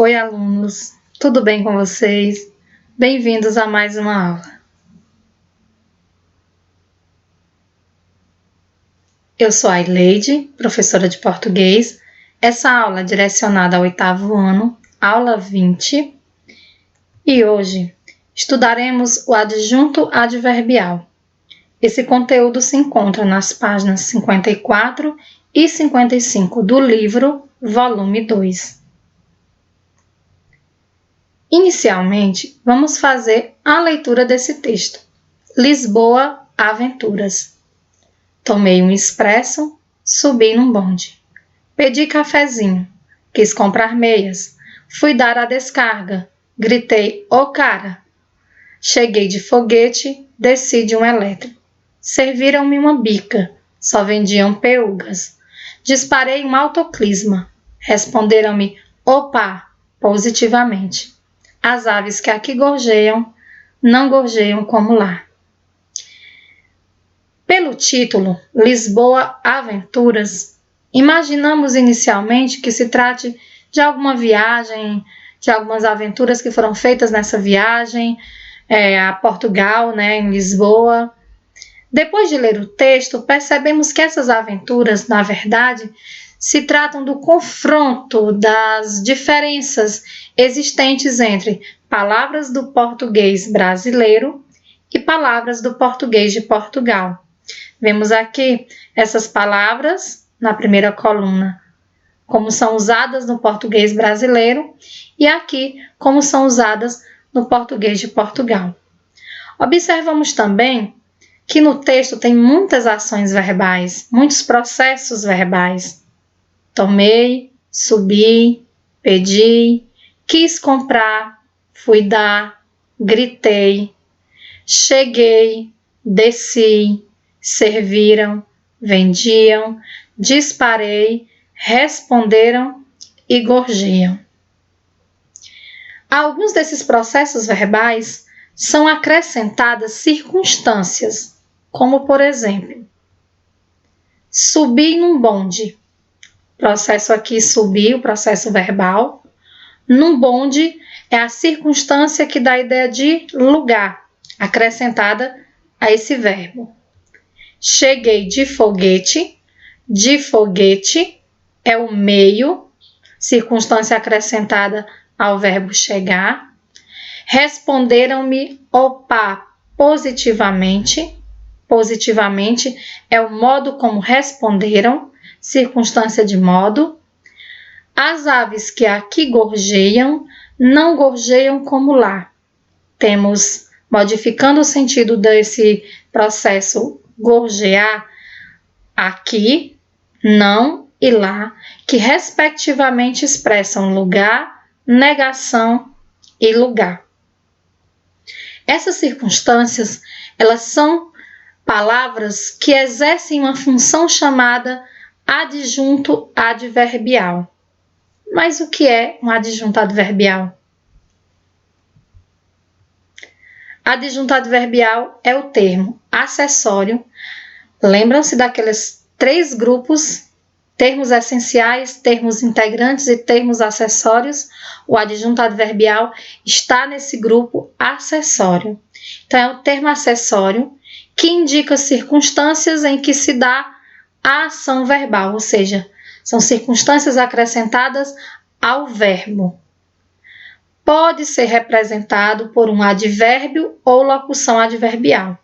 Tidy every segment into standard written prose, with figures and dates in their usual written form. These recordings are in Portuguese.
Oi, alunos, tudo bem com vocês? Bem-vindos a mais uma aula. Eu sou a Aileide, professora de português. Essa aula é direcionada ao 8º ano, aula 20, e hoje estudaremos o adjunto adverbial. Esse conteúdo se encontra nas páginas 54 e 55 do livro, volume 2. Inicialmente, vamos fazer a leitura desse texto. Lisboa, Aventuras. Tomei um expresso, subi num bonde. Pedi cafezinho, quis comprar meias, fui dar a descarga, gritei, ô cara! Cheguei de foguete, desci de um elétrico. Serviram-me uma bica, só vendiam peúgas. Disparei um autoclisma, responderam-me, opa, positivamente. As aves que aqui gorjeiam, não gorjeiam como lá. Pelo título, Lisboa Aventuras, imaginamos inicialmente que se trate de alguma viagem, de algumas aventuras que foram feitas nessa viagem a Portugal, em Lisboa. Depois de ler o texto, percebemos que essas aventuras, na verdade, se tratam do confronto das diferenças existentes entre palavras do português brasileiro e palavras do português de Portugal. Vemos aqui essas palavras na primeira coluna, como são usadas no português brasileiro, e aqui como são usadas no português de Portugal. Observamos também que no texto tem muitas ações verbais, muitos processos verbais. Tomei, subi, pedi, quis comprar, fui dar, gritei, cheguei, desci, serviram, vendiam, disparei, responderam e gorjeiam. A alguns desses processos verbais são acrescentadas circunstâncias, como por exemplo, subi num bonde. Processo aqui subir, o processo verbal. Num bonde é a circunstância que dá a ideia de lugar, acrescentada a esse verbo. Cheguei de foguete é o meio, circunstância acrescentada ao verbo chegar. Responderam-me, opa, positivamente. Positivamente é o modo como responderam, circunstância de modo. As aves que aqui gorjeiam, não gorjeiam como lá. Temos, modificando o sentido desse processo gorjear, aqui, não e lá, que respectivamente expressam lugar, negação e lugar. Essas circunstâncias, elas são palavras que exercem uma função chamada adjunto adverbial. Mas o que é um adjunto adverbial? Adjunto adverbial é o termo acessório. Lembram-se daqueles 3 grupos, termos essenciais, termos integrantes e termos acessórios? O adjunto adverbial está nesse grupo acessório. Então, é o termo acessório que indica circunstâncias em que se dá a ação verbal, ou seja, são circunstâncias acrescentadas ao verbo. Pode ser representado por um advérbio ou locução adverbial.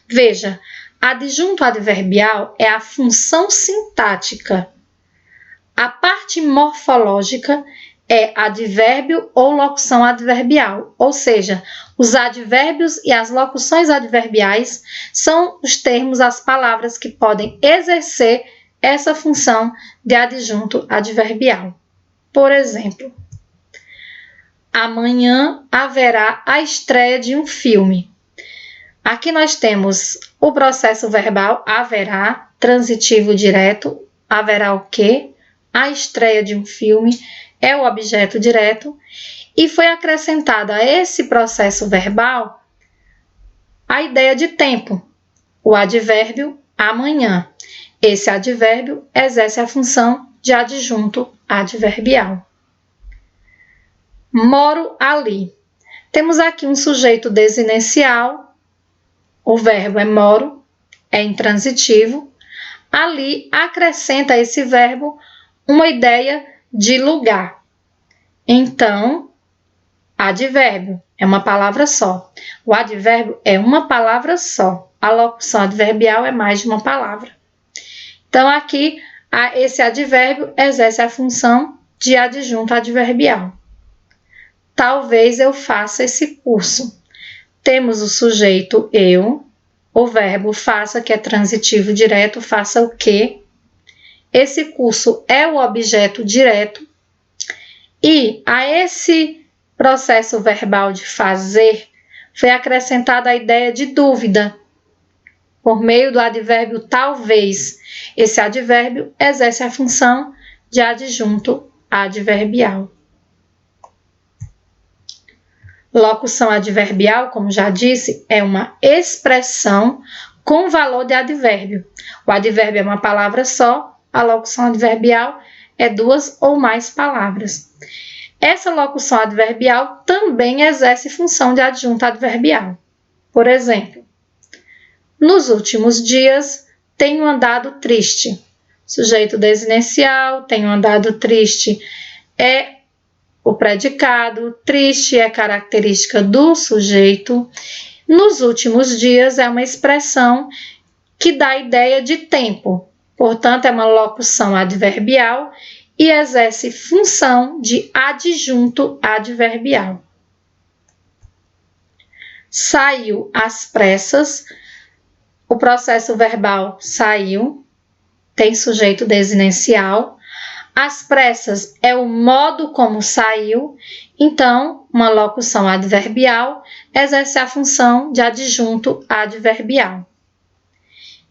Veja, adjunto adverbial é a função sintática. A parte morfológica é advérbio ou locução adverbial, ou seja, os advérbios e as locuções adverbiais são os termos, as palavras que podem exercer essa função de adjunto adverbial. Por exemplo, amanhã haverá a estreia de um filme. Aqui nós temos o processo verbal haverá, transitivo direto, haverá o quê? A estreia de um filme é o objeto direto e foi acrescentada a esse processo verbal a ideia de tempo, o advérbio amanhã. Esse advérbio exerce a função de adjunto adverbial. Moro ali. Temos aqui um sujeito desinencial, o verbo é moro, é intransitivo. Ali acrescenta esse verbo uma ideia de lugar. Então, advérbio é uma palavra só. O advérbio é uma palavra só. A locução adverbial é mais de uma palavra. Então, aqui, esse advérbio exerce a função de adjunto adverbial. Talvez eu faça esse curso. Temos o sujeito eu, o verbo faça, que é transitivo direto, faça o quê? Esse curso é o objeto direto. E a esse processo verbal de fazer foi acrescentada a ideia de dúvida, por meio do advérbio talvez. Esse advérbio exerce a função de adjunto adverbial. Locução adverbial, como já disse, é uma expressão com valor de advérbio. O advérbio é uma palavra só, a locução adverbial é duas ou mais palavras. Essa locução adverbial também exerce função de adjunto adverbial. Por exemplo, nos últimos dias tenho andado triste. Sujeito desinencial, tenho andado triste é o predicado, triste é característica do sujeito. Nos últimos dias é uma expressão que dá a ideia de tempo. Portanto, é uma locução adverbial e exerce função de adjunto adverbial. Saiu às pressas. O processo verbal saiu, tem sujeito desinencial. Às pressas é o modo como saiu, então, uma locução adverbial exerce a função de adjunto adverbial.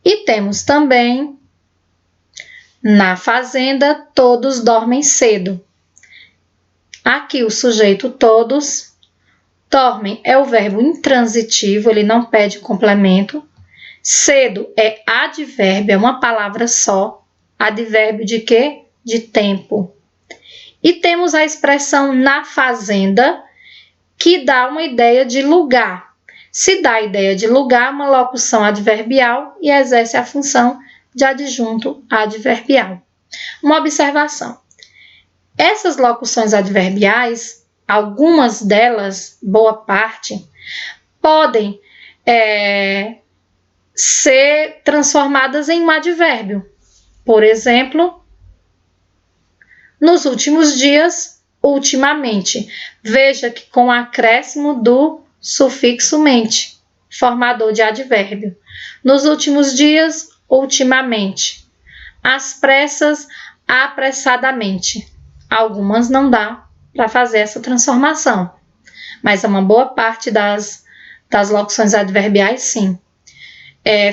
E temos também, na fazenda, todos dormem cedo. Aqui o sujeito todos, dormem é o verbo intransitivo, ele não pede complemento. Cedo é advérbio, é uma palavra só. Advérbio de quê? De tempo. E temos a expressão na fazenda, que dá uma ideia de lugar. Se dá a ideia de lugar, uma locução adverbial e exerce a função de adjunto adverbial. Uma observação. Essas locuções adverbiais, algumas delas, boa parte, podem ser transformadas em um advérbio. Por exemplo, nos últimos dias, ultimamente. Veja que com o acréscimo do sufixo mente, formador de advérbio. Nos últimos dias, ultimamente. Às pressas, apressadamente. Algumas não dá para fazer essa transformação, mas uma boa parte das locuções adverbiais, sim.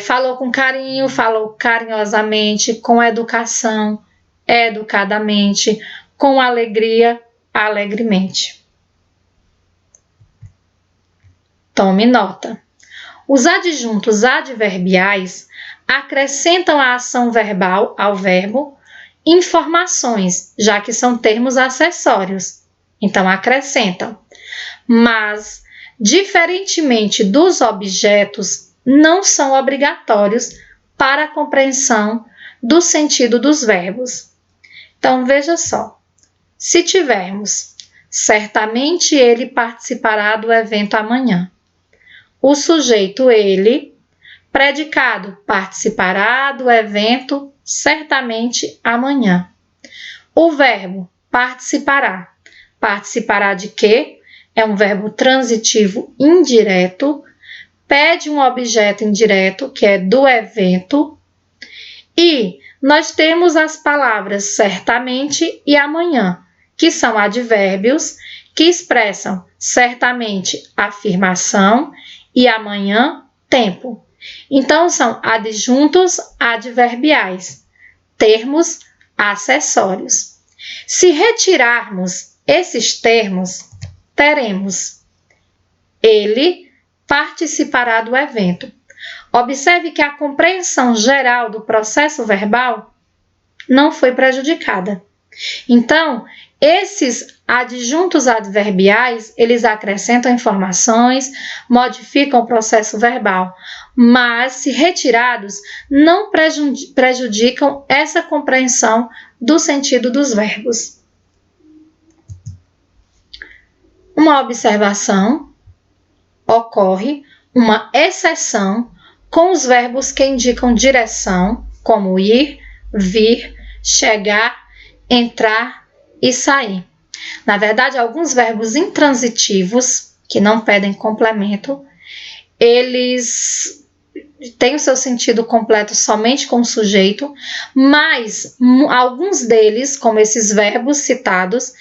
Falou com carinho, falou carinhosamente, com educação, educadamente, com alegria, alegremente. Tome nota. Os adjuntos adverbiais acrescentam à ação verbal, ao verbo, informações, já que são termos acessórios. Então, acrescentam. Mas, diferentemente dos objetos, não são obrigatórios para a compreensão do sentido dos verbos. Então, veja só. Se tivermos, certamente ele participará do evento amanhã. O sujeito ele, predicado, participará do evento certamente amanhã. O verbo participará. Participará de quê? É um verbo transitivo indireto, pede um objeto indireto, que é do evento, e nós temos as palavras certamente e amanhã, que são advérbios que expressam certamente afirmação e amanhã tempo. Então, são adjuntos adverbiais, termos acessórios. Se retirarmos esses termos, teremos ele participará do evento. Observe que a compreensão geral do processo verbal não foi prejudicada. Então, Esses adjuntos adverbiais, eles acrescentam informações, modificam o processo verbal, mas, se retirados, não prejudicam essa compreensão do sentido dos verbos. Uma observação: ocorre uma exceção com os verbos que indicam direção, como ir, vir, chegar, entrar e sair. Na verdade, alguns verbos intransitivos, que não pedem complemento, eles têm o seu sentido completo somente com o sujeito, mas alguns deles, como esses verbos citados,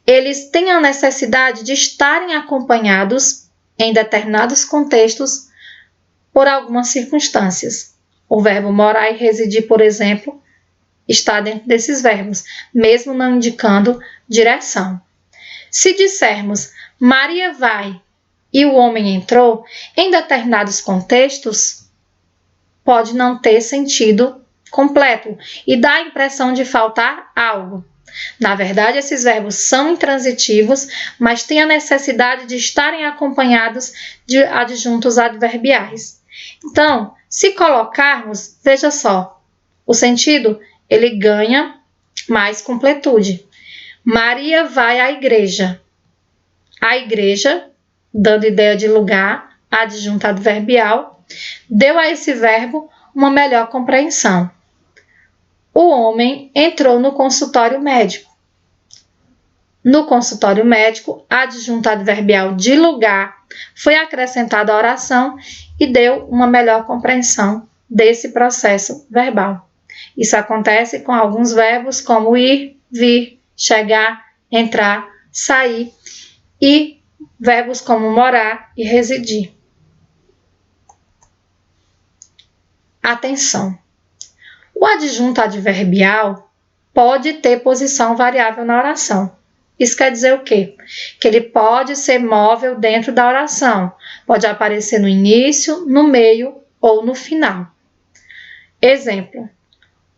eles têm a necessidade de estarem acompanhados em determinados contextos por algumas circunstâncias. O verbo morar e residir, por exemplo, está dentro desses verbos, mesmo não indicando direção. Se dissermos Maria vai e o homem entrou, em determinados contextos, pode não ter sentido completo e dá a impressão de faltar algo. Na verdade, esses verbos são intransitivos, mas têm a necessidade de estarem acompanhados de adjuntos adverbiais. Então, se colocarmos, veja só, o sentido ele ganha mais completude. Maria vai à igreja. A igreja, dando ideia de lugar, adjunto adverbial, deu a esse verbo uma melhor compreensão. O homem entrou no consultório médico. No consultório médico, adjunto adverbial de lugar foi acrescentado à oração e deu uma melhor compreensão desse processo verbal. Isso acontece com alguns verbos como ir, vir, chegar, entrar, sair e verbos como morar e residir. Atenção! O adjunto adverbial pode ter posição variável na oração. Isso quer dizer o quê? Que ele pode ser móvel dentro da oração. Pode aparecer no início, no meio ou no final. Exemplo: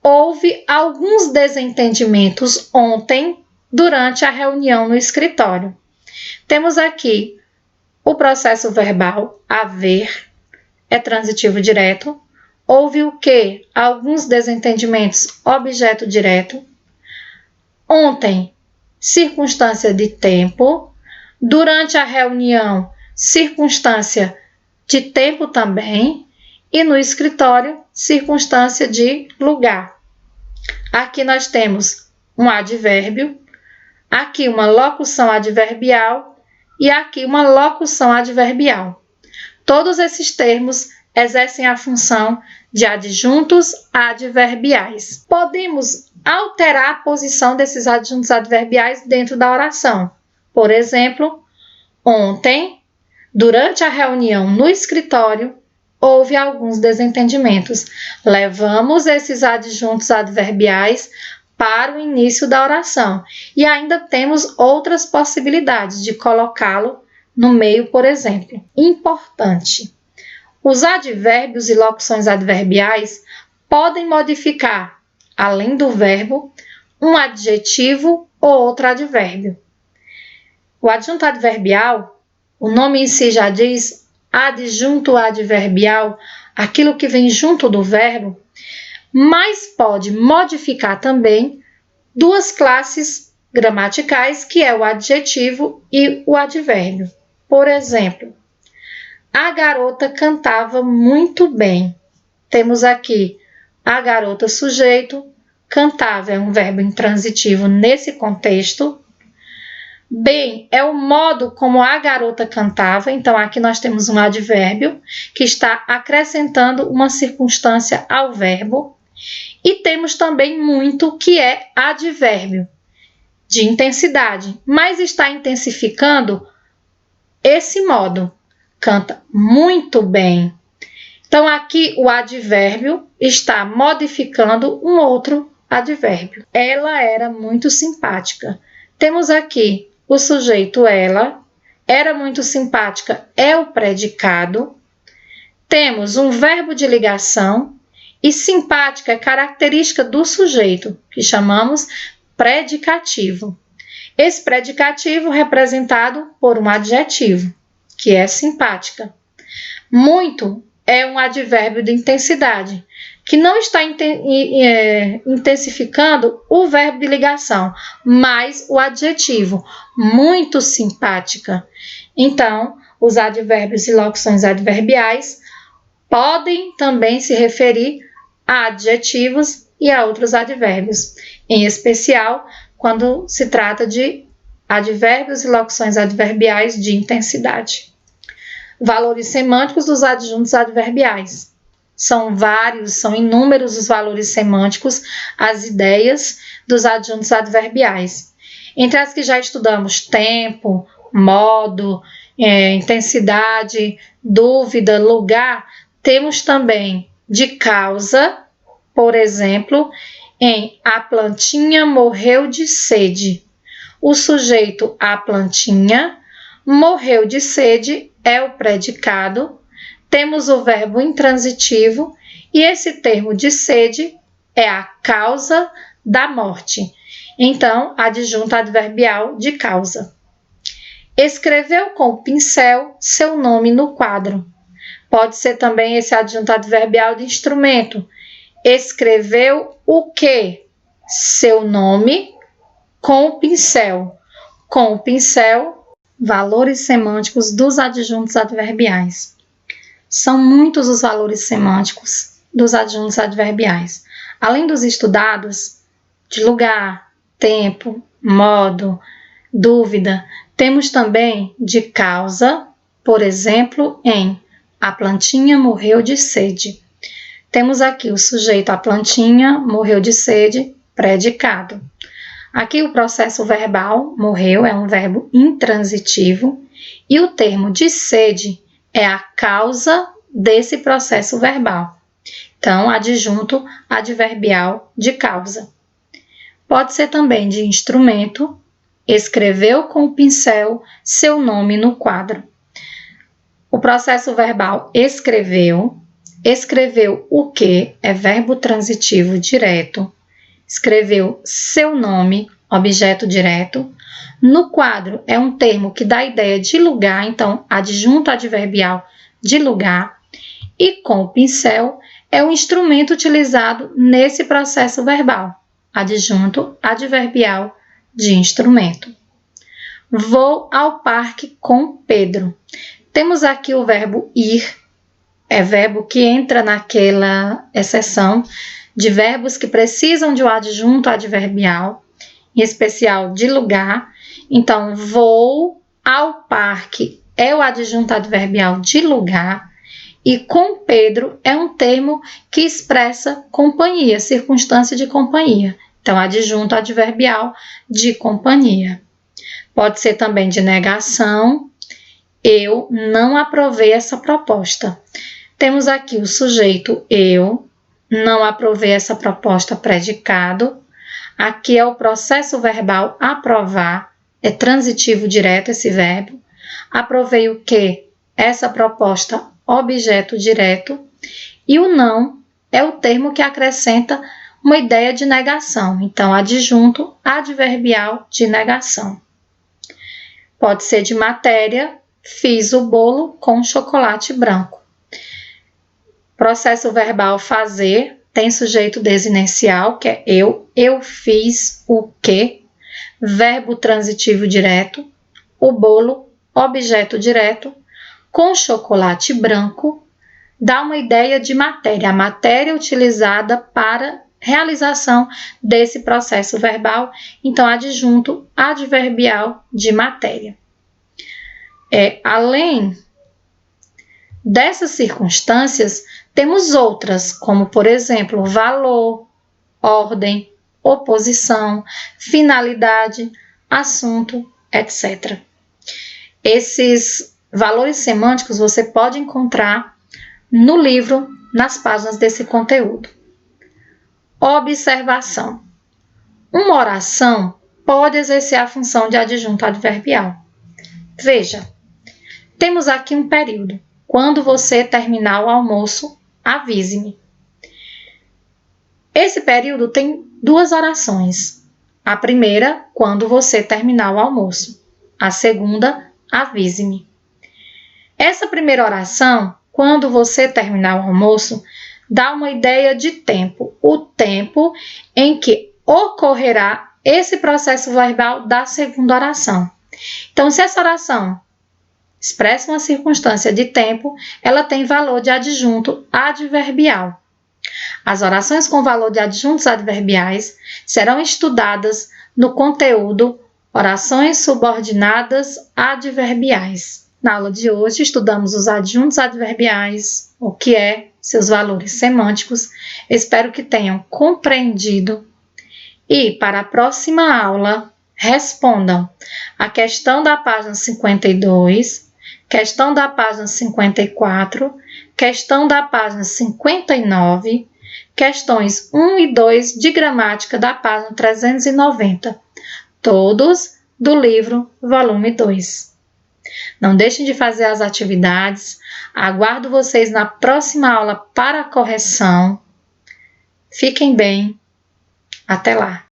houve alguns desentendimentos ontem durante a reunião no escritório. Temos aqui o processo verbal haver, é transitivo direto. Houve o quê? Alguns desentendimentos, objeto direto. Ontem, circunstância de tempo. Durante a reunião, circunstância de tempo também. E no escritório, circunstância de lugar. Aqui nós temos um advérbio, aqui uma locução adverbial e aqui uma locução adverbial. Todos esses termos exercem a função de adjuntos adverbiais. Podemos alterar a posição desses adjuntos adverbiais dentro da oração. Por exemplo, ontem, durante a reunião no escritório, houve alguns desentendimentos. Levamos esses adjuntos adverbiais para o início da oração. E ainda temos outras possibilidades de colocá-lo no meio, por exemplo. Importante: os advérbios e locuções adverbiais podem modificar, além do verbo, um adjetivo ou outro advérbio. O adjunto adverbial, o nome em si já diz adjunto adverbial, aquilo que vem junto do verbo, mas pode modificar também duas classes gramaticais, que é o adjetivo e o advérbio. Por exemplo, a garota cantava muito bem. Temos aqui a garota sujeito, cantava é um verbo intransitivo nesse contexto. Bem é o modo como a garota cantava, então aqui nós temos um advérbio que está acrescentando uma circunstância ao verbo. E temos também muito que é advérbio de intensidade, mas está intensificando esse modo. Canta muito bem. Então, aqui o advérbio está modificando um outro advérbio. Ela era muito simpática. Temos aqui o sujeito ela, era muito simpática é o predicado. Temos um verbo de ligação e simpática é característica do sujeito, que chamamos predicativo. Esse predicativo representado por um adjetivo, que é simpática. Muito é um advérbio de intensidade, que não está intensificando o verbo de ligação, mas o adjetivo, muito simpática. Então, os advérbios e locuções adverbiais podem também se referir a adjetivos e a outros advérbios, em especial quando se trata de advérbios e locuções adverbiais de intensidade. Valores semânticos dos adjuntos adverbiais. São vários, são inúmeros os valores semânticos, as ideias dos adjuntos adverbiais. Entre as que já estudamos, tempo, modo, intensidade, dúvida, lugar, temos também de causa, por exemplo, em a plantinha morreu de sede. O sujeito a plantinha morreu de sede é o predicado. Temos o verbo intransitivo e esse termo de sede é a causa da morte. Então, adjunto adverbial de causa. Escreveu com o pincel seu nome no quadro. Pode ser também esse adjunto adverbial de instrumento. Escreveu o quê? Seu nome com o pincel. Com o pincel, valores semânticos dos adjuntos adverbiais. São muitos os valores semânticos dos adjuntos adverbiais. Além dos estudados de lugar, tempo, modo, dúvida, temos também de causa, por exemplo, em a plantinha morreu de sede. Temos aqui o sujeito a plantinha morreu de sede, predicado. Aqui o processo verbal morreu é um verbo intransitivo e o termo de sede é a causa desse processo verbal. Então, adjunto adverbial de causa. Pode ser também de instrumento. Escreveu com o pincel seu nome no quadro. O processo verbal escreveu. Escreveu o que é verbo transitivo direto. Escreveu seu nome, objeto direto. No quadro é um termo que dá a ideia de lugar, então adjunto adverbial de lugar. E com o pincel é o instrumento utilizado nesse processo verbal, adjunto adverbial de instrumento. Vou ao parque com Pedro. Temos aqui o verbo ir, é verbo que entra naquela exceção de verbos que precisam de um adjunto adverbial, em especial de lugar. Então, vou ao parque é o adjunto adverbial de lugar e com Pedro é um termo que expressa companhia, circunstância de companhia. Então, adjunto adverbial de companhia. Pode ser também de negação. Eu não aprovei essa proposta. Temos aqui o sujeito eu, não aprovei essa proposta, predicado. Aqui é o processo verbal aprovar, é transitivo direto esse verbo. Aprovei o quê? Essa proposta, objeto direto. E o não é o termo que acrescenta uma ideia de negação. Então, adjunto adverbial de negação. Pode ser de matéria. Fiz o bolo com chocolate branco. Processo verbal fazer tem sujeito desinencial, que é eu. Eu fiz o quê? Verbo transitivo direto. O bolo, objeto direto. Com chocolate branco, dá uma ideia de matéria. A matéria utilizada para realização desse processo verbal. Então, adjunto adverbial de matéria. Além dessas circunstâncias, temos outras, como, por exemplo, valor, ordem, oposição, finalidade, assunto, etc. Esses valores semânticos você pode encontrar no livro, nas páginas desse conteúdo. Observação. Uma oração pode exercer a função de adjunto adverbial. Veja. Temos aqui um período. Quando você terminar o almoço, avise-me. Esse período tem duas orações. A primeira, quando você terminar o almoço. A segunda, avise-me. Essa primeira oração, quando você terminar o almoço, dá uma ideia de tempo. O tempo em que ocorrerá esse processo verbal da segunda oração. Então, se essa oração expressa uma circunstância de tempo, ela tem valor de adjunto adverbial. As orações com valor de adjuntos adverbiais serão estudadas no conteúdo Orações subordinadas adverbiais. Na aula de hoje, estudamos os adjuntos adverbiais, o que é, seus valores semânticos. Espero que tenham compreendido. E, para a próxima aula, respondam a questão da página 52, questão da página 54, questão da página 59, questões 1 e 2 de gramática da página 390, todos do livro volume 2. Não deixem de fazer as atividades. Aguardo vocês na próxima aula para a correção. Fiquem bem. Até lá!